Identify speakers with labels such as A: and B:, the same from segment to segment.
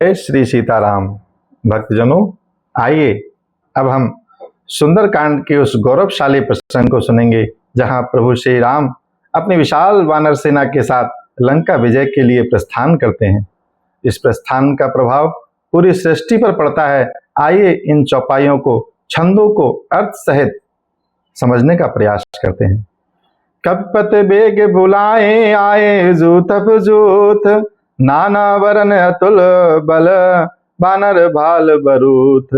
A: जय श्री सीताराम। भक्तजनों, आइए अब हम सुंदरकांड के उस गौरवशाली प्रसंग को सुनेंगे जहां प्रभु श्री राम अपनी विशाल वानर सेना के साथ लंका विजय के लिए प्रस्थान करते हैं। इस प्रस्थान का प्रभाव पूरी सृष्टि पर पड़ता है। आइए इन चौपाइयों को, छंदों को अर्थ सहित समझने का प्रयास करते हैं। कपत बेग बुलाए आए जूतप जूथ, नाना वरन अतुल बल बानर भाल बरूथ।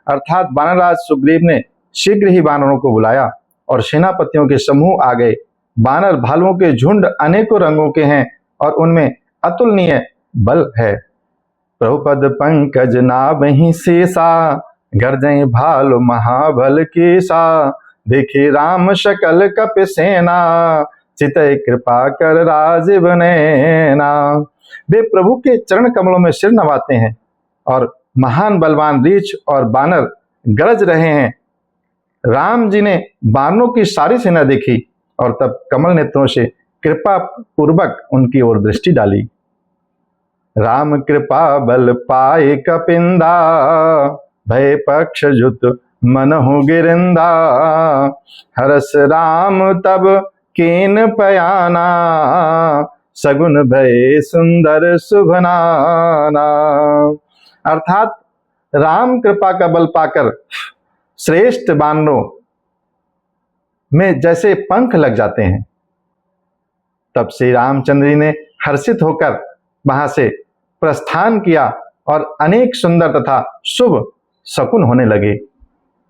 A: अर्थात बानरराज सुग्रीव ने शीघ्र ही बानरों को बुलाया और सेनापतियों के समूह आ गए। बानर भालुओं के झुंड अनेकों रंगों के हैं और उनमें अतुलनीय बल है। प्रभुपद पंकज नाभहि शेषा, गर्जय भालु महाबल केसा। देखे राम शकल कप सेना, चितय कृपा कर राजीव नैना। वे प्रभु के चरण कमलों में सिर नवाते हैं और महान बलवान रीछ और बानर गरज रहे हैं। राम जी ने बानरों की सारी सेना देखी और तब कमल नेत्रों से कृपा पूर्वक उनकी ओर दृष्टि डाली। राम कृपा बल पाए कपिंदा, भय पक्ष जुत मनहु गिरिंदा। हरस राम तब कीन पयाना, सगुन भय सुंदर शुभनाना। अर्थात राम कृपा का बल पाकर श्रेष्ठ बानरों में जैसे पंख लग जाते हैं। तब श्री रामचंद्र जी ने हर्षित होकर वहां से प्रस्थान किया और अनेक सुंदर तथा शुभ शकुन होने लगे।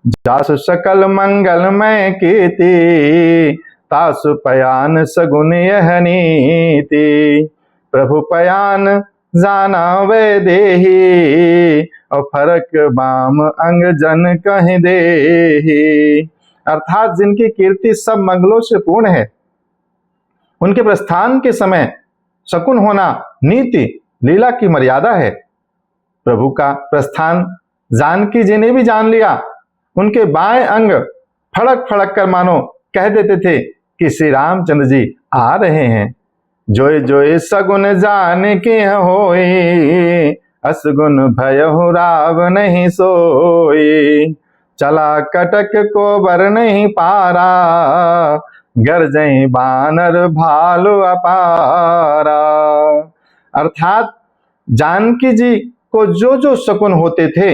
A: जासु सकल मंगलमय कीर्ति, तासु पयान सगुन यह नीति। प्रभु पयान जाना वे देही, और फरक बाम अंग जन कहीं देही। अर्थात जिनकी कीर्ति सब मंगलों से पूर्ण है, उनके प्रस्थान के समय शकुन होना नीति लीला की मर्यादा है। प्रभु का प्रस्थान जानकी जी ने भी जान लिया। उनके बाएं अंग फड़क फड़क कर मानो कह देते थे कि श्री रामचंद्र जी आ रहे हैं। जोय जोय सगुन जान के होई, असगुन भयहु राव नहीं सोई। चला कटक को बर नहीं पारा, गरजई बानर भालु अपारा। अर्थात जानकी जी को जो जो शकुन होते थे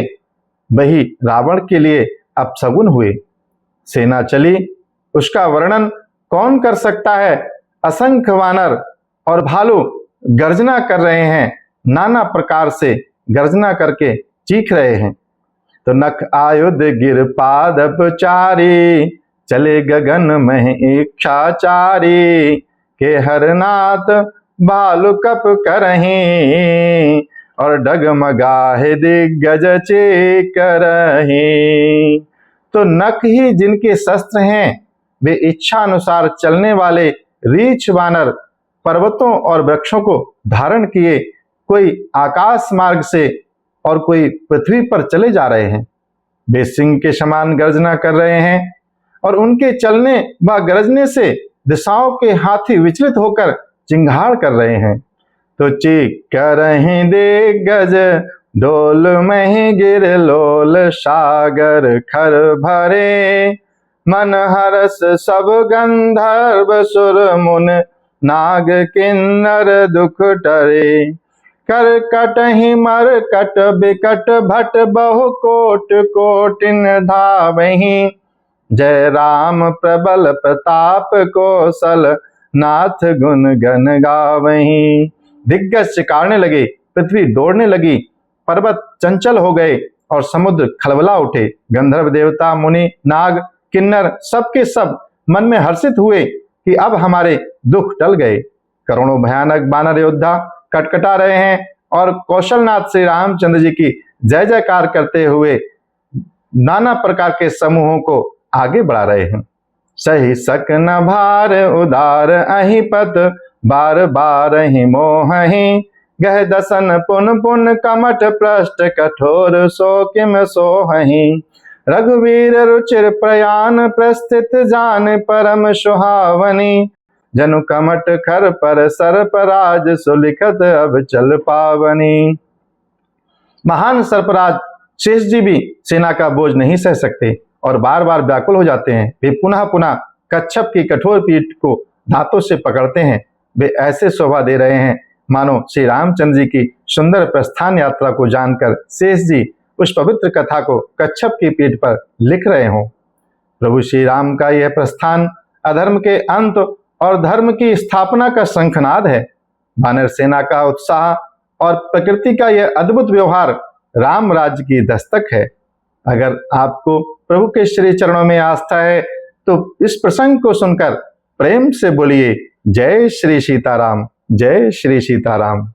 A: वही रावण के लिए अपशगुन हुए। सेना चली, उसका वर्णन कौन कर सकता है। असंख्य वानर और भालू गर्जना कर रहे हैं, नाना प्रकार से गर्जना करके चीख रहे हैं। तो नख आयुध गिर पादप चारी, चले गगन में इच्छाचारी। के हरनाथ भालु कप करहीं, और डगमगाहे दिग्गज चेकरहीं। तो नख ही जिनके शस्त्र हैं, वे इच्छा अनुसार चलने वाले रीछ वानर पर्वतों और वृक्षों को धारण किए कोई आकाश मार्ग से और कोई पृथ्वी पर चले जा रहे हैं। वे सिंह के समान गर्जना कर रहे हैं और उनके चलने व गरजने से दिशाओं के हाथी विचलित होकर चिंगाड़ कर रहे हैं। तो चीख करहीं दिग्गज, डोल में गिर लोल सागर खर भरे। मन हरस सब गंधर्व सुर मुन, नाग किन्नर दुख टरे। कर कटहि मर कट बिकट भट, बहु कोट कोटिन धावहीं। जय राम प्रबल प्रताप कौशल, नाथ गुण गन गावहीं। दिग्गज चिकारने लगे, पृथ्वी दौड़ने लगी, पर्वत चंचल हो गए और समुद्र खलबला उठे। गंधर्व देवता मुनि नाग किन्नर सबके सब मन में हर्षित हुए कि अब हमारे दुख टल गए। करोड़ों भयानक बानर योद्धा कटकटा रहे हैं और कौशलनाथ श्री रामचंद्र जी की जय जयकार करते हुए नाना प्रकार के समूहों को आगे बढ़ा रहे हैं। सही सक न भार उदार अहिपत, बार बार ही मोहि। गह दसन पुन पुन कमठ पृष्ठ, कठोर सो किम सोहि। रघुवीर रुचिर प्रयाण, प्रस्थित जान परम सुहावनी। जनु कमठ खर पर सर्पराज, सुलिखत अब चल पावनी। महान सरफराज शेष जी भी सेना का बोझ नहीं सह सकते और बार बार व्याकुल हो जाते हैं। वे पुनः पुनः कच्छप की कठोर पीठ को दांतों से पकड़ते हैं। वे ऐसे शोभा दे रहे हैं मानो श्री रामचंद्र जी की सुंदर प्रस्थान यात्रा को जानकर शेष जी उस पवित्र कथा को कच्छप की पीठ पर लिख रहे हों। प्रभु श्री राम का यह प्रस्थान अधर्म के अंत और धर्म की स्थापना का शंखनाद है। वानर सेना का उत्साह और प्रकृति का यह अद्भुत व्यवहार राम राज्य की दस्तक है। अगर आपको प्रभु के श्री चरणों में आस्था है तो इस प्रसंग को सुनकर प्रेम से बोलिए जय श्री सीताराम, जय श्री सीताराम।